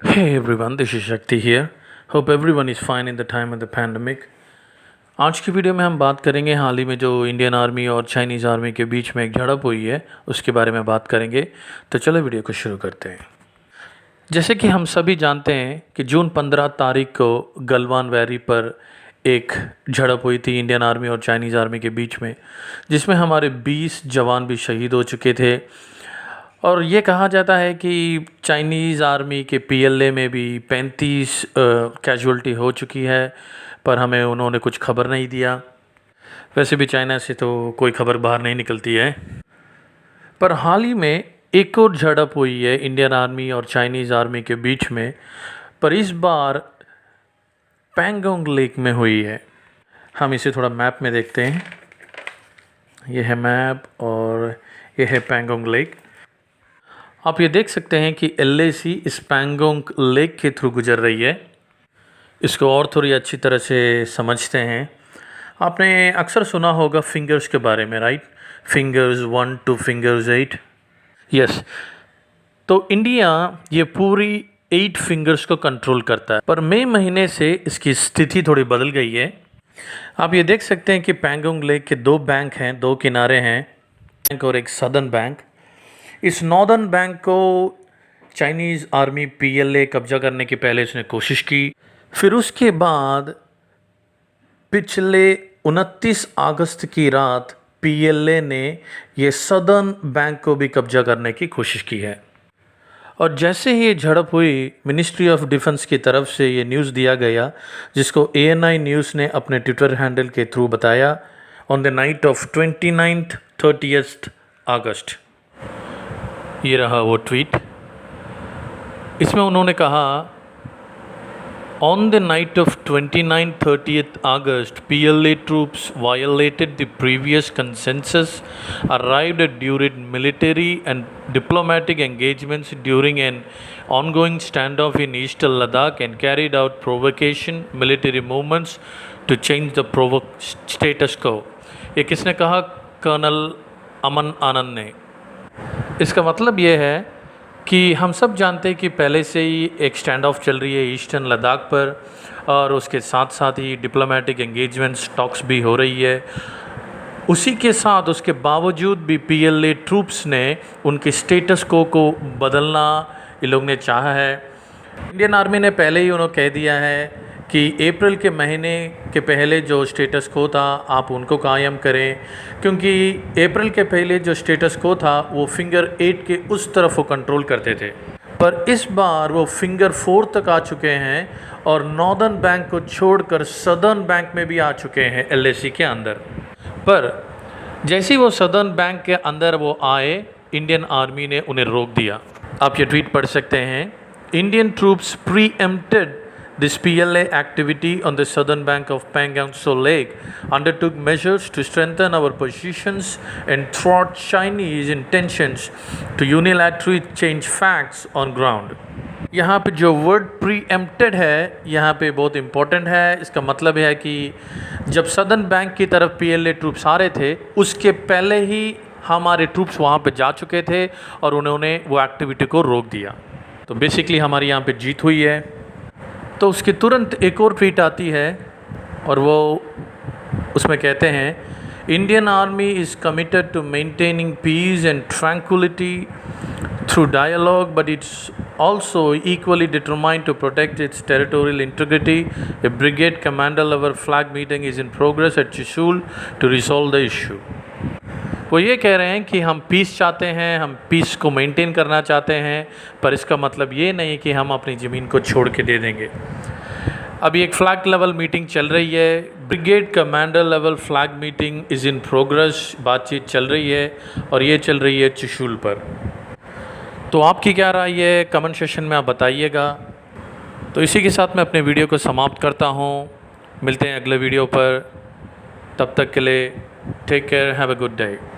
Hey everyone, this is Shakti here. Hope everyone is fine in the time of the pandemic. आज की video में हम बात करेंगे हाल ही में जो इंडियन आर्मी और चाइनीज़ आर्मी के बीच में एक झड़प हुई है उसके बारे में बात करेंगे। तो चलो वीडियो को शुरू करते हैं। जैसे कि हम सभी जानते हैं कि जून 15 तारीख को गलवान वैली पर एक झड़प हुई थी इंडियन आर्मी और चाइनीज़ आर्मी के बीच में, जिसमें हमारे 20 जवान भी शहीद हो चुके थे। और ये कहा जाता है कि चाइनीज़ आर्मी के पीएलए में भी 35 कैजुअल्टी हो चुकी है, पर हमें उन्होंने कुछ खबर नहीं दिया। वैसे भी चाइना से तो कोई खबर बाहर नहीं निकलती है। पर हाल ही में एक और झड़प हुई है इंडियन आर्मी और चाइनीज़ आर्मी के बीच में, पर इस बार पैंगोंग लेक में हुई है। हम इसे थोड़ा मैप में देखते हैं। ये है मैप और ये है पैंगोंग लेक। आप ये देख सकते हैं कि एलएसी इस पैंगोंग लेक के थ्रू गुजर रही है। इसको और थोड़ी अच्छी तरह से समझते हैं। आपने अक्सर सुना होगा फिंगर्स के बारे में, right? Fingers 1 to fingers 8। Yes, तो इंडिया ये पूरी 8 फिंगर्स को कंट्रोल करता है, पर मई महीने से इसकी स्थिति थोड़ी बदल गई है। आप ये देख सकते हैं कि पैंगोंग लेक के 2 बैंक हैं, 2 किनारे हैं, बैंक और एक सदर्न बैंक। इस नॉर्दर्न बैंक को चाइनीज़ आर्मी पीएलए कब्जा करने की पहले इसने कोशिश की। फिर उसके बाद पिछले 29 अगस्त की रात पीएलए ने ये सदर्न बैंक को भी कब्जा करने की कोशिश की है। और जैसे ही ये झड़प हुई, मिनिस्ट्री ऑफ डिफेंस की तरफ से ये न्यूज़ दिया गया, जिसको एएनआई न्यूज़ ने अपने ट्विटर हैंडल के थ्रू बताया on the night of 29th 30th अगस्त। ये रहा वो ट्वीट। इसमें उन्होंने कहा, on the night of 29-30th August, PLA troops violated the previous consensus arrived at during military and diplomatic engagements during an ongoing standoff in eastern Ladakh and carried out provocation military movements to change the status quo। ये किसने कहा? Colonel Aman Anand ने। इसका मतलब ये है कि हम सब जानते हैं कि पहले से ही एक स्टैंड ऑफ चल रही है ईस्टर्न लद्दाख पर, और उसके साथ साथ ही डिप्लोमेटिक एंगेजमेंट्स टॉक्स भी हो रही है। उसी के साथ उसके बावजूद भी पीएलए ट्रूप्स ने उनके स्टेटस को बदलना ये लोग ने चाहा है। इंडियन आर्मी ने पहले ही उन्होंने कह दिया है कि अप्रैल के महीने के पहले जो स्टेटस को था आप उनको कायम करें, क्योंकि अप्रैल के पहले जो स्टेटस को था वो फिंगर 8 के उस तरफ वो कंट्रोल करते थे। पर इस बार वो फिंगर 4 तक आ चुके हैं और नॉर्दर्न बैंक को छोड़कर सदर्न बैंक में भी आ चुके हैं एलएसी के अंदर। पर जैसे ही वो सदर्न बैंक के अंदर वो आए, इंडियन आर्मी ने उन्हें रोक दिया। आप ये ट्वीट पढ़ सकते हैं, Indian troops preempted this PLA activity on the southern bank of Pangong Lake, undertook measures to strengthen our positions and thwart Chinese intentions to unilaterally change facts on ground। यहाँ पे जो वर्ड प्रीएम्प्टेड है यहाँ पे बहुत इम्पोर्टेंट है। इसका मतलब है कि जब सदर्न बैंक की तरफ PLA ट्रूप्स आ रहे थे, उसके पहले ही हमारे ट्रूप्स वहाँ पे जा चुके थे और उन्होंने वो एक्टिविटी को रोक दिया। तो बेसिकली हमारी यहाँ पे जीत हुई है। तो उसके तुरंत एक और ट्वीट आती है और वो उसमें कहते हैं, Indian army is committed to maintaining peace and tranquillity through dialogue, but it's also equally determined to protect its territorial integrity। A brigade commander level flag meeting is in progress at Chishul to resolve the issue। वो ये कह रहे हैं कि हम piece चाहते हैं, हम पीस को मेंटेन करना चाहते हैं, पर इसका मतलब ये नहीं कि हम अपनी ज़मीन को छोड़ के दे देंगे। अभी एक फ्लैग लेवल मीटिंग चल रही है, brigade commander level flag meeting is in progress, बातचीत चल रही है और ये चल रही है चुशूल पर। तो आपकी क्या राय है कमेंट सेशन में आप बताइएगा। तो इसी के साथ मैं अपने वीडियो को समाप्त करता हूँ। मिलते हैं अगले वीडियो पर, तब तक के लिए take care, have a good day.